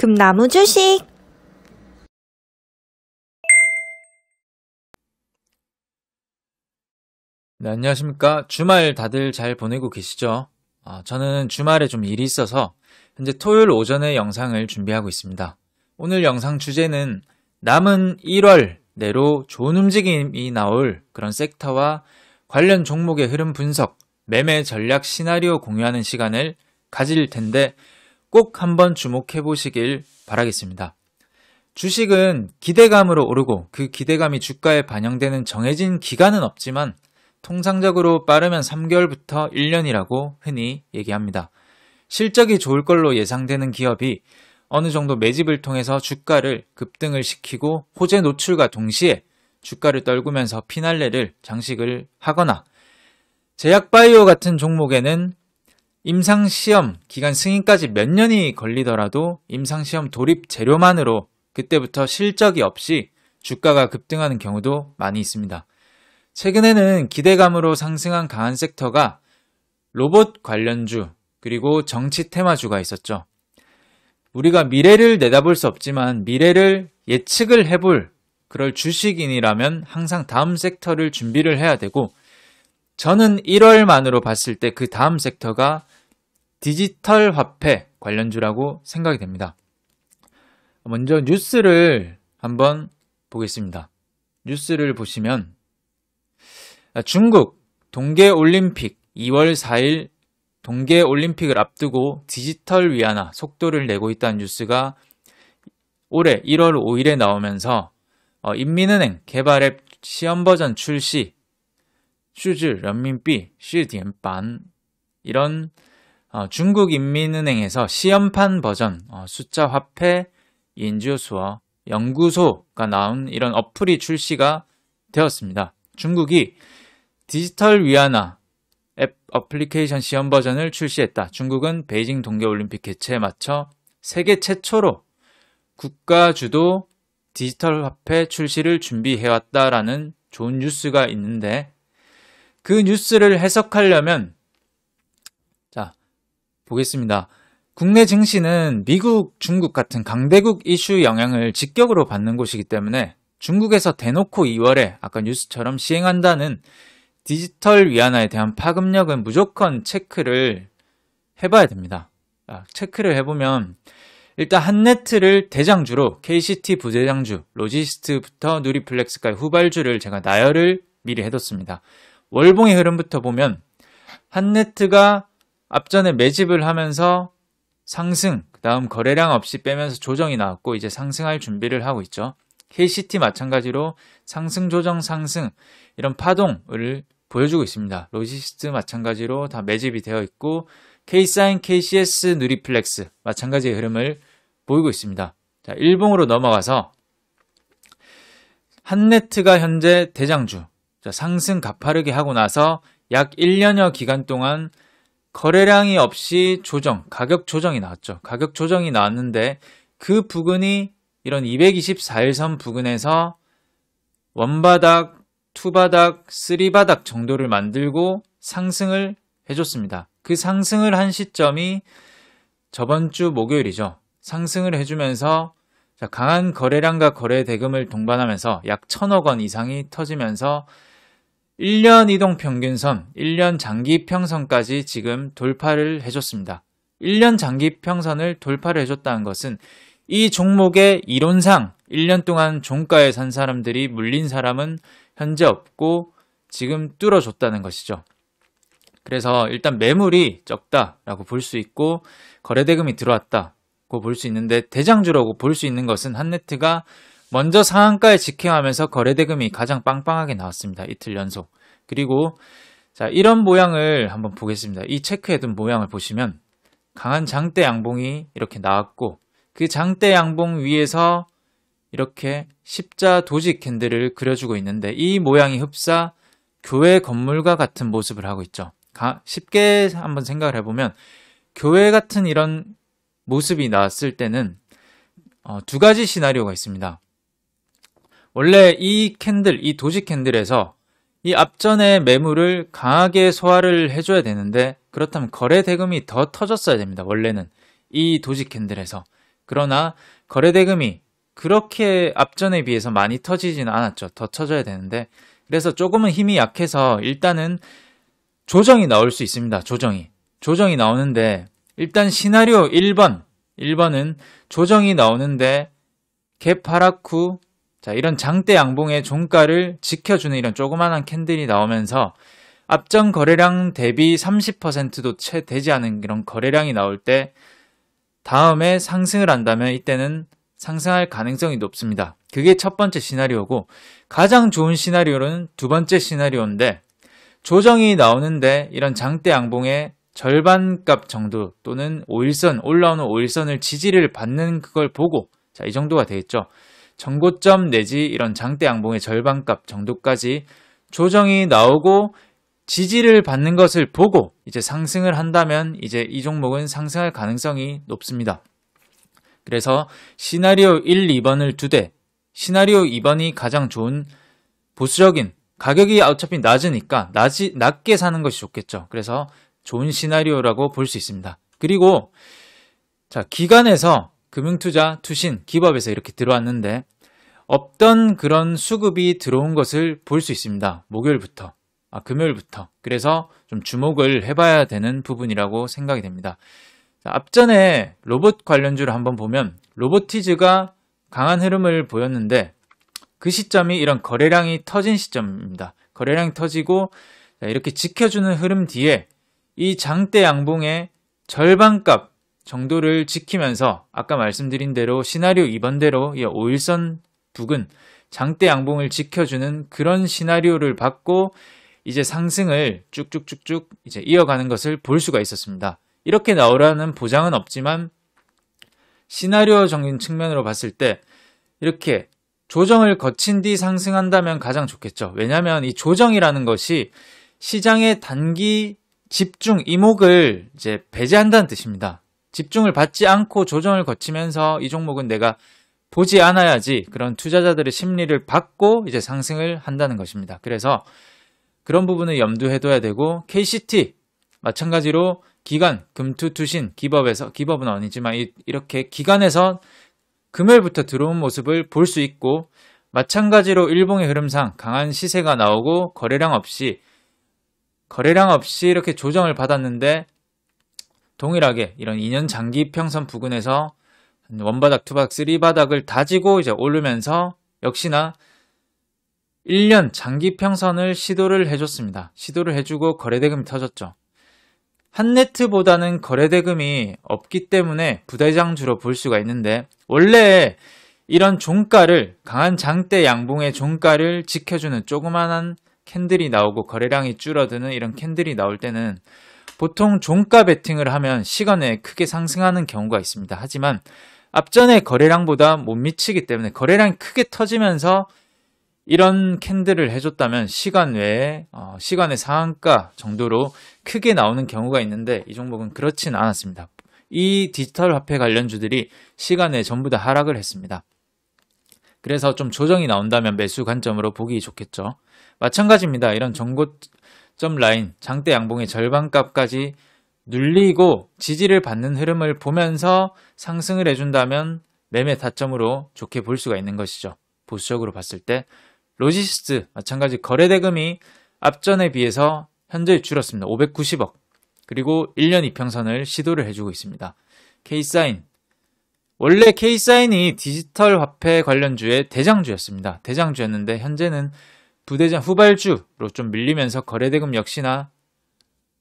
금나무 주식. 네, 안녕하십니까. 주말 다들 잘 보내고 계시죠? 저는 주말에 좀 일이 있어서 현재 토요일 오전에 영상을 준비하고 있습니다. 오늘 영상 주제는 남은 1월 내로 좋은 움직임이 나올 그런 섹터와 관련 종목의 흐름 분석, 매매 전략 시나리오 공유하는 시간을 가질 텐데 꼭 한번 주목해 보시길 바라겠습니다. 주식은 기대감으로 오르고 그 기대감이 주가에 반영되는 정해진 기간은 없지만 통상적으로 빠르면 3개월부터 1년이라고 흔히 얘기합니다. 실적이 좋을 걸로 예상되는 기업이 어느 정도 매집을 통해서 주가를 급등을 시키고 호재 노출과 동시에 주가를 떨구면서 피날레를 장식을 하거나 제약바이오 같은 종목에는 임상시험 기간 승인까지 몇 년이 걸리더라도 임상시험 돌입 재료만으로 그때부터 실적이 없이 주가가 급등하는 경우도 많이 있습니다. 최근에는 기대감으로 상승한 강한 섹터가 로봇 관련주 그리고 정치 테마주가 있었죠. 우리가 미래를 내다볼 수 없지만 미래를 예측을 해볼 그럴 주식인이라면 항상 다음 섹터를 준비를 해야 되고 저는 1월만으로 봤을 때 그 다음 섹터가 디지털 화폐 관련주라고 생각이 됩니다. 먼저 뉴스를 한번 보겠습니다. 뉴스를 보시면 중국 동계올림픽 2월 4일 동계올림픽을 앞두고 디지털 위안화 속도를 내고 있다는 뉴스가 올해 1월 5일에 나오면서 인민은행 개발 앱 시험 버전 출시, 슈즈人民币 시디엔반 이런 중국 인민은행에서 시험판 버전 숫자 화폐研究所 연구소가 나온 이런 어플이 출시가 되었습니다. 중국이 디지털 위안화 앱 어플리케이션 시험 버전을 출시했다. 중국은 베이징 동계올림픽 개최에 맞춰 세계 최초로 국가 주도 디지털 화폐 출시를 준비해왔다라는 좋은 뉴스가 있는데 그 뉴스를 해석하려면 자 보겠습니다. 국내 증시는 미국, 중국 같은 강대국 이슈 영향을 직격으로 받는 곳이기 때문에 중국에서 대놓고 2월에 아까 뉴스처럼 시행한다는 디지털 위안화에 대한 파급력은 무조건 체크를 해봐야 됩니다. 체크를 해보면 일단 한네트를 대장주로 KCT 부대장주, 로지스트부터 누리플렉스까지 후발주를 제가 나열을 미리 해뒀습니다. 월봉의 흐름부터 보면 한네트가 앞전에 매집을 하면서 상승, 그 다음 거래량 없이 빼면서 조정이 나왔고 이제 상승할 준비를 하고 있죠. KCT 마찬가지로 상승, 조정, 상승 이런 파동을 보여주고 있습니다. 로지스트 마찬가지로 다 매집이 되어 있고 K사인, KCS, 누리플렉스 마찬가지의 흐름을 보이고 있습니다. 자, 일봉으로 넘어가서 한네트가 현재 대장주 상승 가파르게 하고 나서 약 1년여 기간 동안 거래량이 없이 조정, 가격 조정이 나왔죠. 가격 조정이 나왔는데 그 부근이 이런 224일선 부근에서 원바닥, 투바닥, 쓰리바닥 정도를 만들고 상승을 해줬습니다. 그 상승을 한 시점이 저번 주 목요일이죠. 상승을 해주면서 강한 거래량과 거래 대금을 동반하면서 약 1,000억 원 이상이 터지면서 1년 이동 평균선, 1년 장기 평선까지 지금 돌파를 해줬습니다. 1년 장기 평선을 돌파를 해줬다는 것은 이 종목의 이론상 1년 동안 종가에 산 사람들이 물린 사람은 현재 없고 지금 뚫어줬다는 것이죠. 그래서 일단 매물이 적다라고 볼 수 있고 거래대금이 들어왔다고 볼 수 있는데 대장주라고 볼 수 있는 것은 한네트가 먼저 상한가에 직행하면서 거래대금이 가장 빵빵하게 나왔습니다. 이틀 연속. 그리고 자 이런 모양을 한번 보겠습니다. 이 체크해둔 모양을 보시면 강한 장대 양봉이 이렇게 나왔고 그 장대 양봉 위에서 이렇게 십자 도지 캔들을 그려주고 있는데 이 모양이 흡사 교회 건물과 같은 모습을 하고 있죠. 쉽게 한번 생각을 해보면 교회 같은 이런 모습이 나왔을 때는 두 가지 시나리오가 있습니다. 원래 이 캔들, 이 도지 캔들에서 이 앞전의 매물을 강하게 소화를 해줘야 되는데 그렇다면 거래 대금이 더 터졌어야 됩니다. 원래는 이 도지 캔들에서. 그러나 거래대금이 그렇게 앞전에 비해서 많이 터지지는 않았죠. 더 터져야 되는데. 그래서 조금은 힘이 약해서 일단은 조정이 나올 수 있습니다. 조정이 나오는데 일단 시나리오 1번은 조정이 나오는데 갭 하락 후 자, 이런 장대 양봉의 종가를 지켜주는 이런 조그만한 캔들이 나오면서 앞전 거래량 대비 30%도 채 되지 않은 이런 거래량이 나올 때 다음에 상승을 한다면 이때는 상승할 가능성이 높습니다. 그게 첫 번째 시나리오고 가장 좋은 시나리오는 두 번째 시나리오인데 조정이 나오는데 이런 장대 양봉의 절반값 정도 또는 5일선 올라오는 5일선을 지지를 받는 그걸 보고 자, 이 정도가 되겠죠. 전고점 내지 이런 장대 양봉의 절반값 정도까지 조정이 나오고 지지를 받는 것을 보고 이제 상승을 한다면 이제 이 종목은 상승할 가능성이 높습니다. 그래서 시나리오 1, 2번을 두되 시나리오 2번이 가장 좋은 보수적인 가격이 어차피 낮으니까 낮게 사는 것이 좋겠죠. 그래서 좋은 시나리오라고 볼 수 있습니다. 그리고 자, 기관에서 금융투자, 투신, 기법에서 이렇게 들어왔는데 없던 그런 수급이 들어온 것을 볼 수 있습니다. 금요일부터. 그래서 좀 주목을 해봐야 되는 부분이라고 생각이 됩니다. 자, 앞전에 로봇 관련주를 한번 보면 로보티즈가 강한 흐름을 보였는데 그 시점이 이런 거래량이 터진 시점입니다. 거래량이 터지고 이렇게 지켜주는 흐름 뒤에 이 장대 양봉의 절반값 정도를 지키면서 아까 말씀드린 대로 시나리오 2번대로 이 5일선 부근 장대 양봉을 지켜주는 그런 시나리오를 받고 이제 상승을 쭉쭉쭉쭉 이제 이어가는 것을 볼 수가 있었습니다. 이렇게 나오라는 보장은 없지만 시나리오적인 측면으로 봤을 때 이렇게 조정을 거친 뒤 상승한다면 가장 좋겠죠. 왜냐하면 이 조정이라는 것이 시장의 단기 집중 이목을 이제 배제한다는 뜻입니다. 집중을 받지 않고 조정을 거치면서 이 종목은 내가 보지 않아야지 그런 투자자들의 심리를 받고 이제 상승을 한다는 것입니다. 그래서 그런 부분을 염두해 둬야 되고 KCT 마찬가지로 기관, 금투, 투신, 기법은 아니지만 이렇게 기관에서 금요일부터 들어온 모습을 볼 수 있고 마찬가지로 일봉의 흐름상 강한 시세가 나오고 거래량 없이 이렇게 조정을 받았는데 동일하게 이런 2년 장기 평선 부근에서 원바닥, 투바닥, 쓰리바닥을 다지고 이제 오르면서 역시나 1년 장기 평선을 시도를 해줬습니다. 시도를 해주고 거래대금이 터졌죠. 한네트보다는 거래대금이 없기 때문에 부대장주로 볼 수가 있는데 원래 이런 종가를 강한 장대 양봉의 종가를 지켜주는 조그만한 캔들이 나오고 거래량이 줄어드는 이런 캔들이 나올 때는 보통 종가 베팅을 하면 시간에 크게 상승하는 경우가 있습니다. 하지만 앞전에 거래량보다 못 미치기 때문에 거래량이 크게 터지면서 이런 캔들을 해줬다면 시간 외에 시간의 상한가 정도로 크게 나오는 경우가 있는데 이 종목은 그렇진 않았습니다. 이 디지털 화폐 관련주들이 시간에 전부 다 하락을 했습니다. 그래서 좀 조정이 나온다면 매수 관점으로 보기 좋겠죠. 마찬가지입니다. 이런 전고점 라인, 장대 양봉의 절반값까지 눌리고 지지를 받는 흐름을 보면서 상승을 해준다면 매매 타점으로 좋게 볼 수가 있는 것이죠. 보수적으로 봤을 때 로지스트 마찬가지 거래대금이 앞전에 비해서 현저히 줄었습니다. 590억 그리고 1년 이평선을 시도를 해주고 있습니다. K사인 원래 K사인이 디지털 화폐 관련주의 대장주였습니다. 대장주였는데 현재는 부대장 후발주로 좀 밀리면서 거래대금 역시나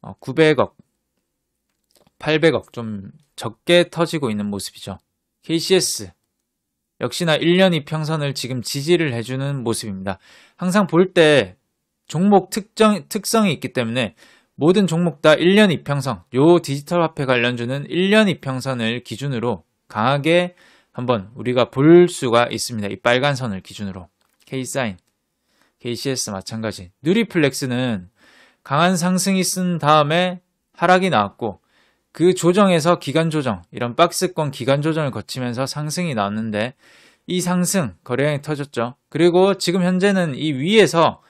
900억 800억 좀 적게 터지고 있는 모습이죠. KCS 역시나 1년 이평선을 지금 지지를 해주는 모습입니다. 항상 볼 때 종목 특성이 있기 때문에 모든 종목 다 1년 이평선, 요 디지털 화폐 관련주는 1년 이평선을 기준으로 강하게 한번 우리가 볼 수가 있습니다. 이 빨간 선을 기준으로. K사인, KCS 마찬가지. 누리플렉스는 강한 상승이 쓴 다음에 하락이 나왔고 그 조정에서 기간 조정, 이런 박스권 기간 조정을 거치면서 상승이 나왔는데 이 상승, 거래량이 터졌죠. 그리고 지금 현재는 이 위에서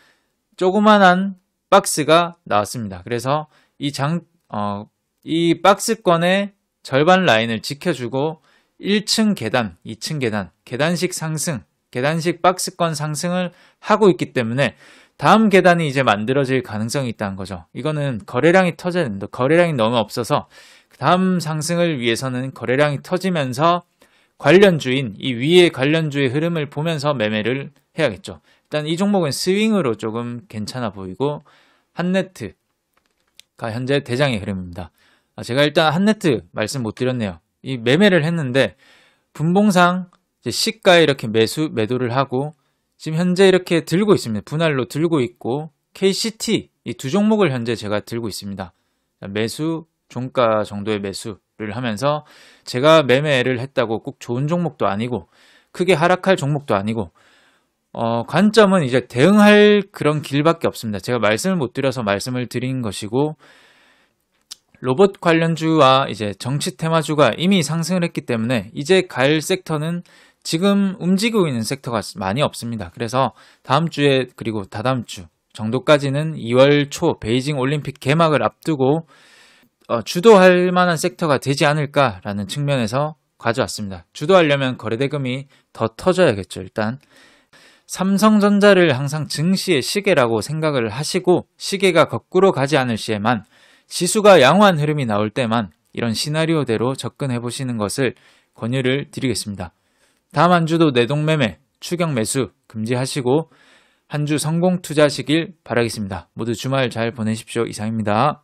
조그만한 박스가 나왔습니다. 그래서 이 박스권의 절반 라인을 지켜주고 1층 계단, 2층 계단, 계단식 상승, 계단식 박스권 상승을 하고 있기 때문에 다음 계단이 이제 만들어질 가능성이 있다는 거죠. 이거는 거래량이 터져야 됩니다. 거래량이 너무 없어서 다음 상승을 위해서는 거래량이 터지면서 관련주인, 이 위의 관련주의 흐름을 보면서 매매를 해야겠죠. 일단 이 종목은 스윙으로 조금 괜찮아 보이고 한네트가 현재 대장의 흐름입니다. 제가 일단 한네트 말씀 못 드렸네요. 이 매매를 했는데 분봉상 이제 시가에 이렇게 매도를 하고 지금 현재 이렇게 들고 있습니다. 분할로 들고 있고 KCT 이 두 종목을 현재 제가 들고 있습니다. 매수, 종가 정도의 매수를 하면서 제가 매매를 했다고 꼭 좋은 종목도 아니고 크게 하락할 종목도 아니고 관점은 이제 대응할 그런 길밖에 없습니다. 제가 말씀을 못 드려서 말씀을 드린 것이고 로봇 관련주와 이제 정치 테마주가 이미 상승을 했기 때문에 이제 갈 섹터는 지금 움직이고 있는 섹터가 많이 없습니다. 그래서 다음 주에 그리고 다다음 주 정도까지는 2월 초 베이징 올림픽 개막을 앞두고 주도할 만한 섹터가 되지 않을까라는 측면에서 가져왔습니다. 주도하려면 거래대금이 더 터져야겠죠. 일단 삼성전자를 항상 증시의 시계라고 생각을 하시고 시계가 거꾸로 가지 않을 시에만 지수가 양호한 흐름이 나올 때만 이런 시나리오대로 접근해 보시는 것을 권유를 드리겠습니다. 다음 한 주도 내동매매, 추격 매수 금지하시고 한 주 성공 투자하시길 바라겠습니다. 모두 주말 잘 보내십시오. 이상입니다.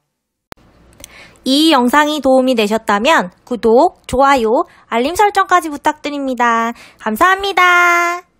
이 영상이 도움이 되셨다면 구독, 좋아요, 알림 설정까지 부탁드립니다. 감사합니다.